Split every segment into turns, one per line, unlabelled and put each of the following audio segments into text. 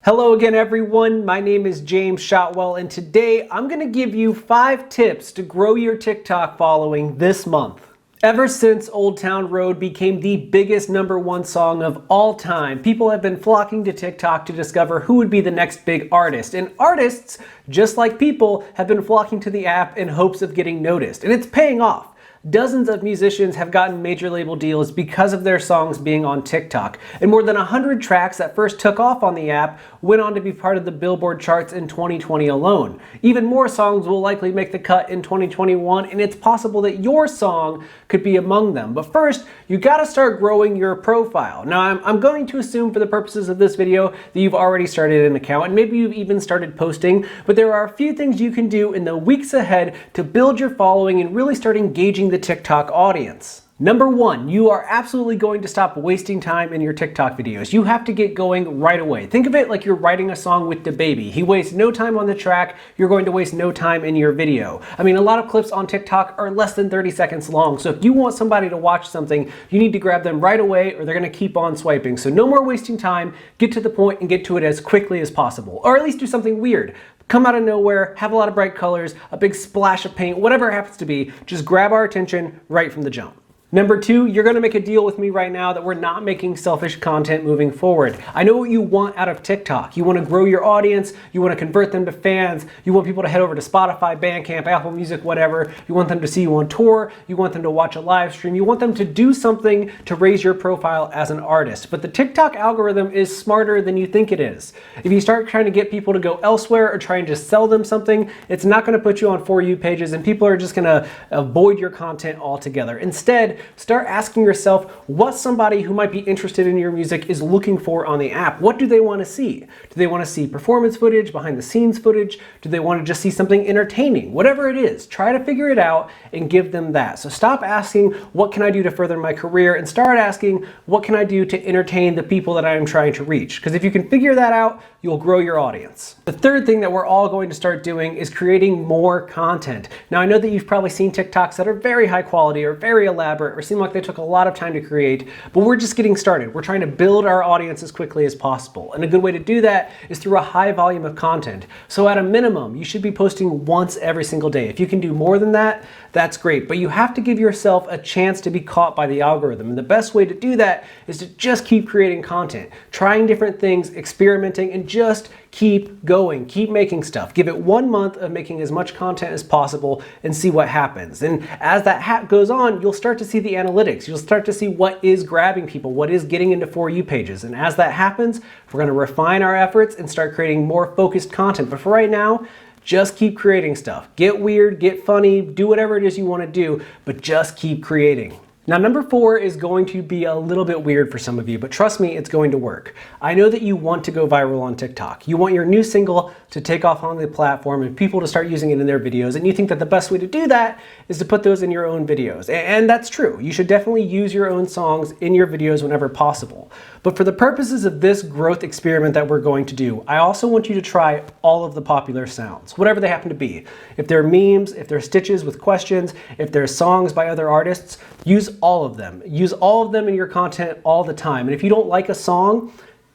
Hello again everyone, my name is James Shotwell and today I'm going to give you 5 tips to grow your TikTok following this month. Ever since Old Town Road became the biggest #1 song of all time, people have been flocking to TikTok to discover who would be the next big artist. And artists, just like people, have been flocking to the app in hopes of getting noticed. And it's paying off. Dozens of musicians have gotten major label deals because of their songs being on TikTok, and more than 100 tracks that first took off on the app went on to be part of the Billboard charts in 2020 alone. Even more songs will likely make the cut in 2021, and it's possible that your song could be among them. But first, you gotta start growing your profile. Now, I'm going to assume for the purposes of this video that you've already started an account, and maybe you've even started posting, but there are a few things you can do in the weeks ahead to build your following and really start engaging the TikTok audience. Number 1, you are absolutely going to stop wasting time in your TikTok videos. You have to get going right away. Think of it like you're writing a song with DaBaby. He wastes no time on the track, you're going to waste no time in your video. I mean, a lot of clips on TikTok are less than 30 seconds long, so if you want somebody to watch something, you need to grab them right away or they're gonna keep on swiping. So no more wasting time, get to the point and get to it as quickly as possible. Or at least do something weird. Come out of nowhere, have a lot of bright colors, a big splash of paint, whatever it happens to be, just grab our attention right from the jump. Number 2, you're gonna make a deal with me right now that we're not making selfish content moving forward. I know what you want out of TikTok. You wanna grow your audience, you wanna convert them to fans, you want people to head over to Spotify, Bandcamp, Apple Music, whatever. You want them to see you on tour, you want them to watch a live stream, you want them to do something to raise your profile as an artist. But the TikTok algorithm is smarter than you think it is. If you start trying to get people to go elsewhere or trying to sell them something, it's not gonna put you on For You pages and people are just gonna avoid your content altogether. Instead, start asking yourself what somebody who might be interested in your music is looking for on the app. What do they want to see? Do they want to see performance footage, behind the scenes footage? Do they want to just see something entertaining? Whatever it is, try to figure it out and give them that. So stop asking, what can I do to further my career? And start asking, what can I do to entertain the people that I am trying to reach? Because if you can figure that out, you'll grow your audience. The third thing that we're all going to start doing is creating more content. Now, I know that you've probably seen TikToks that are very high quality or very elaborate or seem like they took a lot of time to create, but we're just getting started. We're trying to build our audience as quickly as possible. And a good way to do that is through a high volume of content. So at a minimum, you should be posting once every single day. If you can do more than that, that's great. But you have to give yourself a chance to be caught by the algorithm. And the best way to do that is to just keep creating content, trying different things, experimenting, and just keep going, keep making stuff. Give it 1 month of making as much content as possible and see what happens. And as that goes on, you'll start to see the analytics. You'll start to see what is grabbing people, what is getting into For You pages. And as that happens, we're gonna refine our efforts and start creating more focused content. But for right now, just keep creating stuff. Get weird, get funny, do whatever it is you wanna do, but just keep creating. Now, number 4 is going to be a little bit weird for some of you, but trust me, it's going to work. I know that you want to go viral on TikTok. You want your new single to take off on the platform and people to start using it in their videos, and you think that the best way to do that is to put those in your own videos. And that's true. You should definitely use your own songs in your videos whenever possible. But for the purposes of this growth experiment that we're going to do, I also want you to try all of the popular sounds, whatever they happen to be. If they're memes, if they're stitches with questions, if they're songs by other artists, use all of them. Use all of them in your content all the time. And if you don't like a song,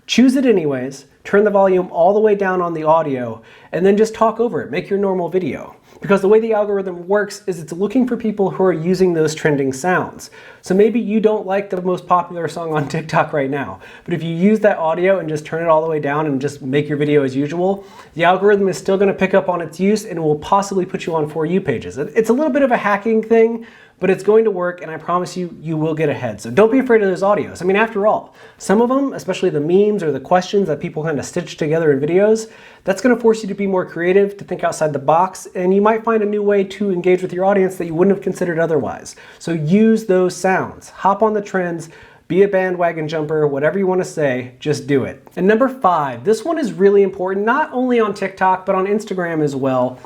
choose it anyways, turn the volume all the way down on the audio, and then just talk over it. Make your normal video. Because the way the algorithm works is it's looking for people who are using those trending sounds. So maybe you don't like the most popular song on TikTok right now, but if you use that audio and just turn it all the way down and just make your video as usual, the algorithm is still gonna pick up on its use and will possibly put you on For You pages. It's a little bit of a hacking thing, but it's going to work, and I promise you, you will get ahead. So don't be afraid of those audios. I mean, after all, some of them, especially the memes or the questions that people kind of stitch together in videos, that's gonna force you to be more creative, to think outside the box, and you might find a new way to engage with your audience that you wouldn't have considered otherwise. So use those sounds, hop on the trends, be a bandwagon jumper, whatever you want to say, just do it. And number 5, this one is really important, not only on TikTok, but on Instagram as well.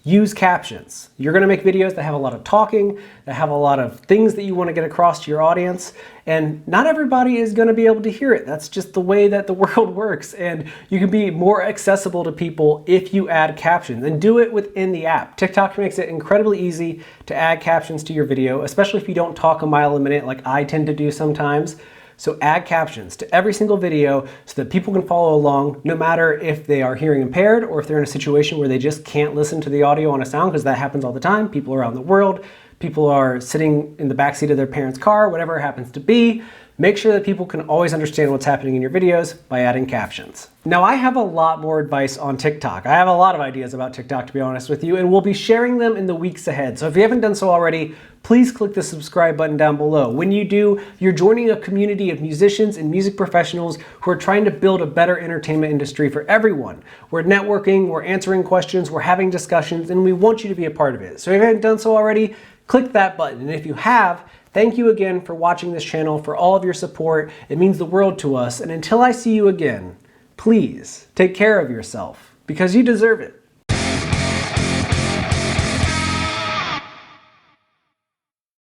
Use captions. You're gonna make videos that have a lot of talking, that have a lot of things that you wanna get across to your audience, and not everybody is gonna be able to hear it. That's just the way that the world works, and you can be more accessible to people if you add captions, and do it within the app. TikTok makes it incredibly easy to add captions to your video, especially if you don't talk a mile a minute like I tend to do sometimes. So add captions to every single video so that people can follow along, no matter if they are hearing impaired or if they're in a situation where they just can't listen to the audio on a sound, because that happens all the time. People around the world, people are sitting in the backseat of their parents' car, whatever it happens to be. Make sure that people can always understand what's happening in your videos by adding captions. Now, I have a lot more advice on TikTok. I have a lot of ideas about TikTok, to be honest with you, and we'll be sharing them in the weeks ahead. So if you haven't done so already, please click the subscribe button down below. When you do, you're joining a community of musicians and music professionals who are trying to build a better entertainment industry for everyone. We're networking, we're answering questions, we're having discussions, and we want you to be a part of it. So if you haven't done so already, click that button. And if you have, thank you again for watching this channel, for all of your support. It means the world to us. And until I see you again, please take care of yourself, because you deserve it.